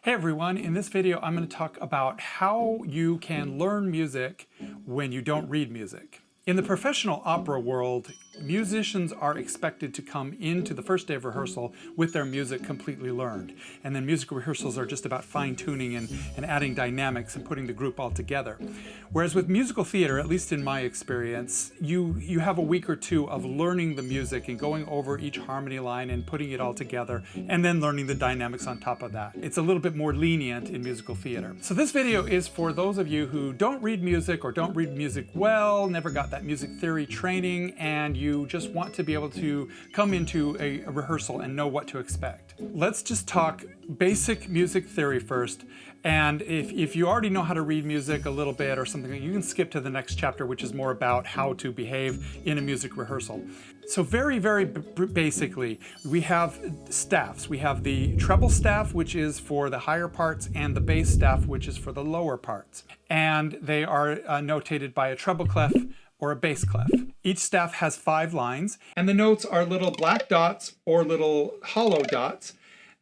Hey everyone, in this video I'm going to talk about how you can learn music when you don't read music. In the professional opera world, musicians are expected to come into the first day of rehearsal with their music completely learned. And then music rehearsals are just about fine-tuning and adding dynamics and putting the group all together. Whereas with musical theater, at least in my experience, you have a week or two of learning the music and going over each harmony line and putting it all together, and then learning the dynamics on top of that. It's a little bit more lenient in musical theater. So this video is for those of you who don't read music or don't read music well, never got that music theory training, and you just want to be able to come into a rehearsal and know what to expect. Let's just talk basic music theory first. And if you already know how to read music a little bit or something, you can skip to the next chapter, which is more about how to behave in a music rehearsal. So very basically, we have staffs. We have the treble staff, which is for the higher parts, and the bass staff, which is for the lower parts. And they are notated by a treble clef or a bass clef. Each staff has 5 lines, and the notes are little black dots or little hollow dots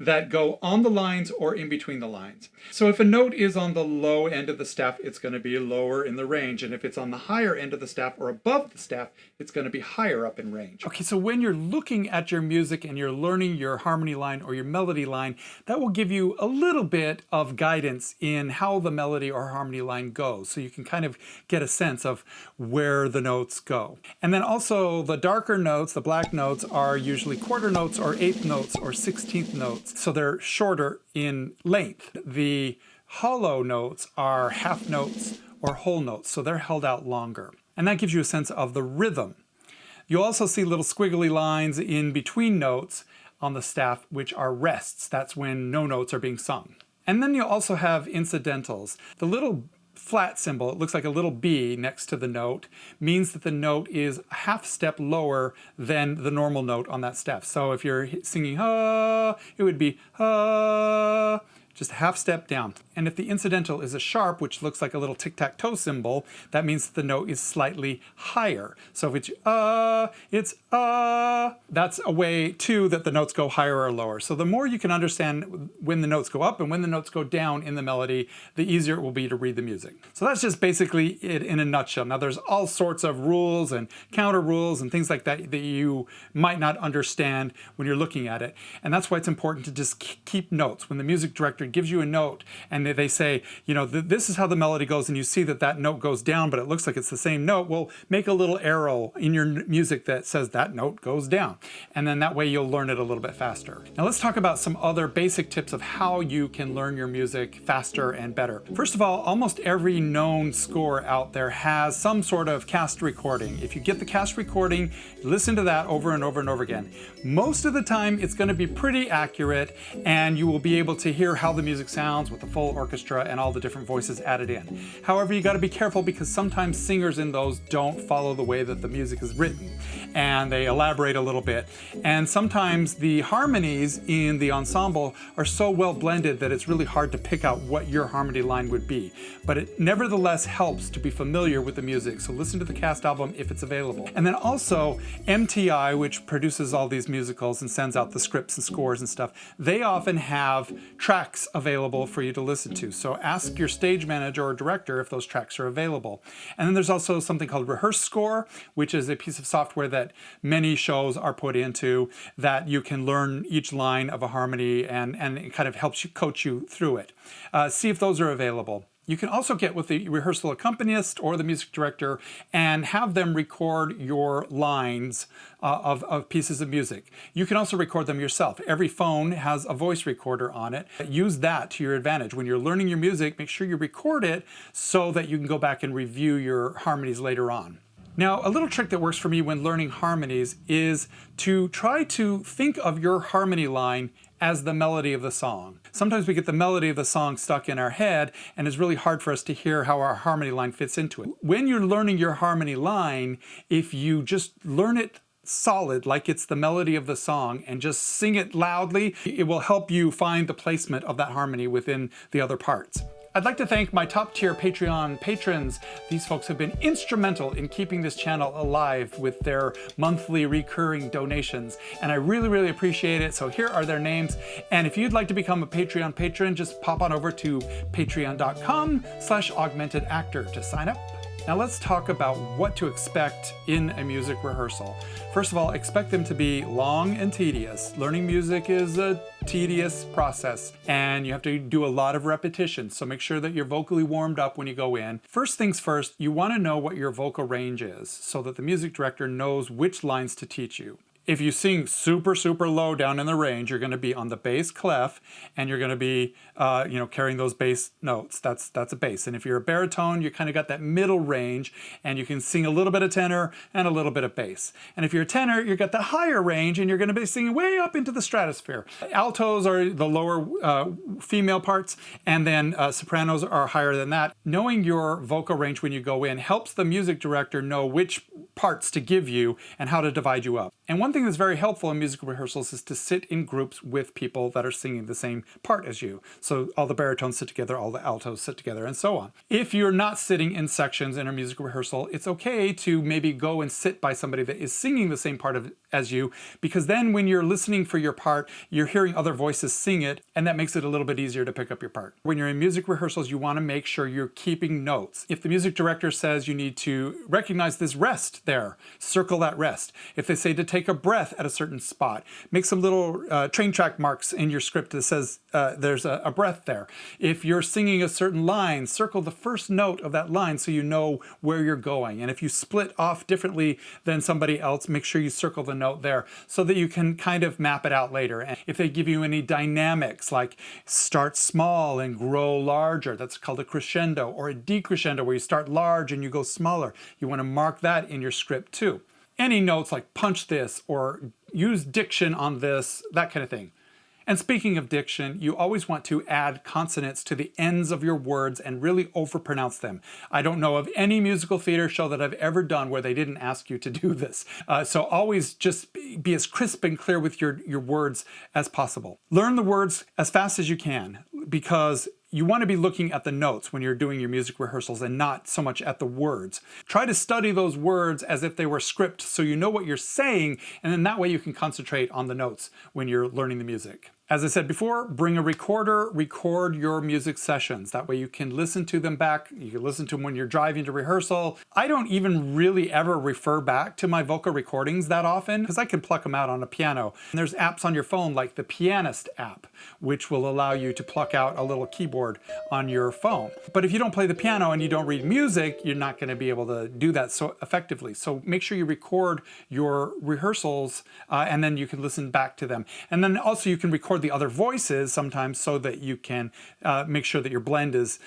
that go on the lines or in between the lines. So if a note is on the low end of the staff, it's going to be lower in the range. And if it's on the higher end of the staff or above the staff, it's going to be higher up in range. Okay, so when you're looking at your music and you're learning your harmony line or your melody line, that will give you a little bit of guidance in how the melody or harmony line goes. So you can kind of get a sense of where the notes go. And then also the darker notes, the black notes, are usually quarter notes or eighth notes or 16th notes. So they're shorter in length. The hollow notes are half notes or whole notes, so they're held out longer. And that gives you a sense of the rhythm. You'll also see little squiggly lines in between notes on the staff, which are rests. That's when no notes are being sung. And then you'll also have incidentals. The little flat symbol, it looks like a little B next to the note, means that the note is a half step lower than the normal note on that staff. So if you're singing ha, it would be ha, just a half step down. And if the incidental is a sharp, which looks like a little tic-tac-toe symbol, that means that the note is slightly higher. So if it's that's a way too that the notes go higher or lower. So the more you can understand when the notes go up and when the notes go down in the melody, the easier it will be to read the music. So that's just basically it in a nutshell. Now there's all sorts of rules and counter rules and things like that that you might not understand when you're looking at it. And that's why it's important to just keep notes. When the music director gives you a note and they say, you know, this is how the melody goes, and you see that that note goes down, but it looks like it's the same note, well, make a little arrow in your music that says that note goes down. And then that way you'll learn it a little bit faster. Now let's talk about some other basic tips of how you can learn your music faster and better. First of all, almost every known score out there has some sort of cast recording. If you get the cast recording, listen to that over and over and over again. Most of the time it's going to be pretty accurate, and you will be able to hear how the music sounds with the full orchestra and all the different voices added in. However, you got to be careful because sometimes singers in those don't follow the way that the music is written, and they elaborate a little bit. And sometimes the harmonies in the ensemble are so well blended that it's really hard to pick out what your harmony line would be. But it nevertheless helps to be familiar with the music, so listen to the cast album if it's available. And then also MTI, which produces all these musicals and sends out the scripts and scores and stuff, they often have tracks available for you to listen to. So ask your stage manager or director if those tracks are available. And then there's also something called Rehearse Score, which is a piece of software that many shows are put into, that you can learn each line of a harmony, and it kind of helps you coach you through it. See if those are available. You can also get with the rehearsal accompanist or the music director and have them record your lines of pieces of music. You can also record them yourself. Every phone has a voice recorder on it. Use that to your advantage. When you're learning your music, make sure you record it so that you can go back and review your harmonies later on. Now, a little trick that works for me when learning harmonies is to try to think of your harmony line as the melody of the song. Sometimes we get the melody of the song stuck in our head, and it's really hard for us to hear how our harmony line fits into it. When you're learning your harmony line, if you just learn it solid, like it's the melody of the song, and just sing it loudly, it will help you find the placement of that harmony within the other parts. I'd like to thank my top tier Patreon patrons. These folks have been instrumental in keeping this channel alive with their monthly recurring donations, and I really, really appreciate it. So here are their names. And if you'd like to become a Patreon patron, just pop on over to patreon.com/augmentedactor to sign up. Now let's talk about what to expect in a music rehearsal. First of all, expect them to be long and tedious. Learning music is a tedious process, and you have to do a lot of repetitions, so make sure that you're vocally warmed up when you go in. First things first, you want to know what your vocal range is so that the music director knows which lines to teach you. If you sing super, super low down in the range, you're going to be on the bass clef, and you're going to be, carrying those bass notes. That's a bass. And if you're a baritone, you kind of got that middle range, and you can sing a little bit of tenor and a little bit of bass. And if you're a tenor, you've got the higher range, and you're going to be singing way up into the stratosphere. Altos are the lower female parts, and then sopranos are higher than that. Knowing your vocal range when you go in helps the music director know which parts to give you and how to divide you up. And one thing that's very helpful in musical rehearsals is to sit in groups with people that are singing the same part as you. So all the baritones sit together, all the altos sit together, and so on. If you're not sitting in sections in a musical rehearsal, it's okay to maybe go and sit by somebody that is singing the same part as you, because then when you're listening for your part, you're hearing other voices sing it, and that makes it a little bit easier to pick up your part. When you're in music rehearsals, you want to make sure you're keeping notes. If the music director says you need to recognize this rest there, circle that rest. If they say to take a breath at a certain spot, make some little train track marks in your script that says there's a breath there. If you're singing a certain line, circle the first note of that line so you know where you're going. And if you split off differently than somebody else, make sure you circle the note there so that you can kind of map it out later. And if they give you any dynamics like start small and grow larger, that's called a crescendo, or a decrescendo where you start large and you go smaller, you want to mark that in your script too. Any notes like punch this or use diction on this, that kind of thing. And speaking of diction, you always want to add consonants to the ends of your words and really overpronounce them. I don't know of any musical theater show that I've ever done where they didn't ask you to do this. So always just be as crisp and clear with your words as possible. Learn the words as fast as you can, because you want to be looking at the notes when you're doing your music rehearsals and not so much at the words. Try to study those words as if they were script so you know what you're saying, and then that way you can concentrate on the notes when you're learning the music. As I said before, bring a recorder, record your music sessions. That way you can listen to them back. You can listen to them when you're driving to rehearsal. I don't even really ever refer back to my vocal recordings that often because I can pluck them out on a piano. And there's apps on your phone like the PIANIST app, which will allow you to pluck out a little keyboard on your phone. But if you don't play the piano and you don't read music, you're not going to be able to do that so effectively. So make sure you record your rehearsals and then you can listen back to them. And then also you can record the other voices sometimes so that you can make sure that your blend is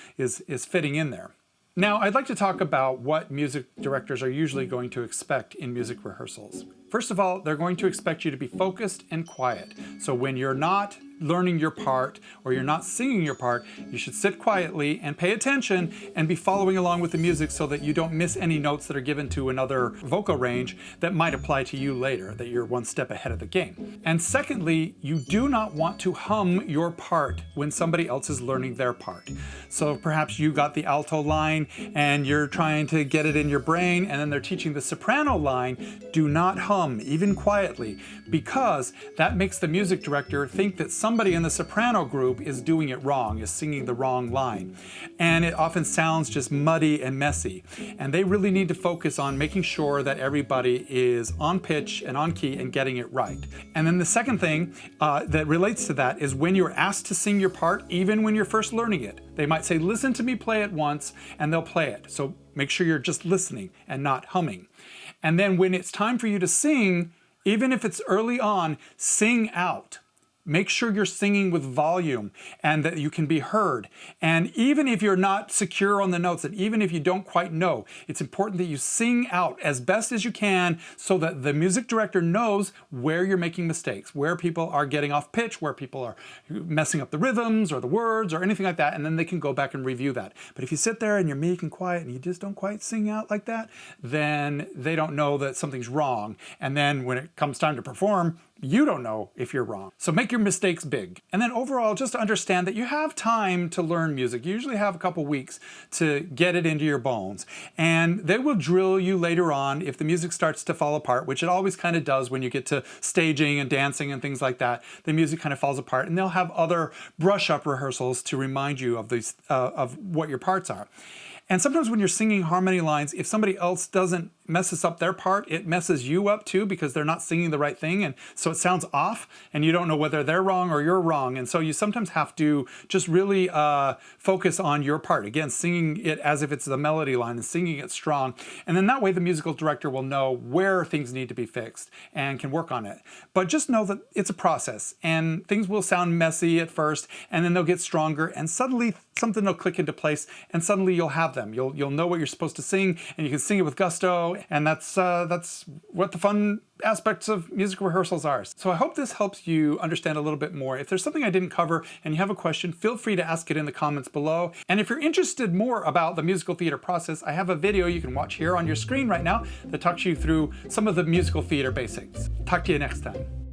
fitting in there. Now, I'd like to talk about what music directors are usually going to expect in music rehearsals. First of all, they're going to expect you to be focused and quiet. So when you're not learning your part or you're not singing your part, you should sit quietly and pay attention and be following along with the music so that you don't miss any notes that are given to another vocal range that might apply to you later, that you're one step ahead of the game. And secondly, you do not want to hum your part when somebody else is learning their part. So perhaps you got the alto line and you're trying to get it in your brain, and then they're teaching the soprano line. Do not hum, even quietly, because that makes the music director think that somebody in the soprano group is doing it wrong, is singing the wrong line. And it often sounds just muddy and messy. And they really need to focus on making sure that everybody is on pitch and on key and getting it right. And then the second thing that relates to that is when you're asked to sing your part, even when you're first learning it. They might say, listen to me play it once, and they'll play it. So make sure you're just listening and not humming. And then when it's time for you to sing, even if it's early on, sing out. Make sure you're singing with volume and that you can be heard. And even if you're not secure on the notes, and even if you don't quite know, it's important that you sing out as best as you can so that the music director knows where you're making mistakes, where people are getting off pitch, where people are messing up the rhythms or the words or anything like that, and then they can go back and review that. But if you sit there and you're meek and quiet and you just don't quite sing out like that, then they don't know that something's wrong. And then when it comes time to perform, You don't know if you're wrong. So make your mistakes big. And then overall, just to understand that you have time to learn music. You usually have a couple weeks to get it into your bones. And they will drill you later on if the music starts to fall apart, which it always kind of does when you get to staging and dancing and things like that. The music kind of falls apart, and they'll have other brush-up rehearsals to remind you of these of what your parts are. And sometimes when you're singing harmony lines, if somebody else doesn't messes up their part, it messes you up too, because they're not singing the right thing, and so it sounds off, and you don't know whether they're wrong or you're wrong. And so you sometimes have to just really focus on your part. Again, singing it as if it's the melody line and singing it strong. And then that way the musical director will know where things need to be fixed and can work on it. But just know that it's a process, and things will sound messy at first, and then they'll get stronger, and suddenly something will click into place, and suddenly you'll have them. You'll know what you're supposed to sing, and you can sing it with gusto. And that's what the fun aspects of music rehearsals are. So I hope this helps you understand a little bit more. If there's something I didn't cover and you have a question, feel free to ask it in the comments below. And if you're interested more about the musical theater process, I have a video you can watch here on your screen right now that talks you through some of the musical theater basics. Talk to you next time.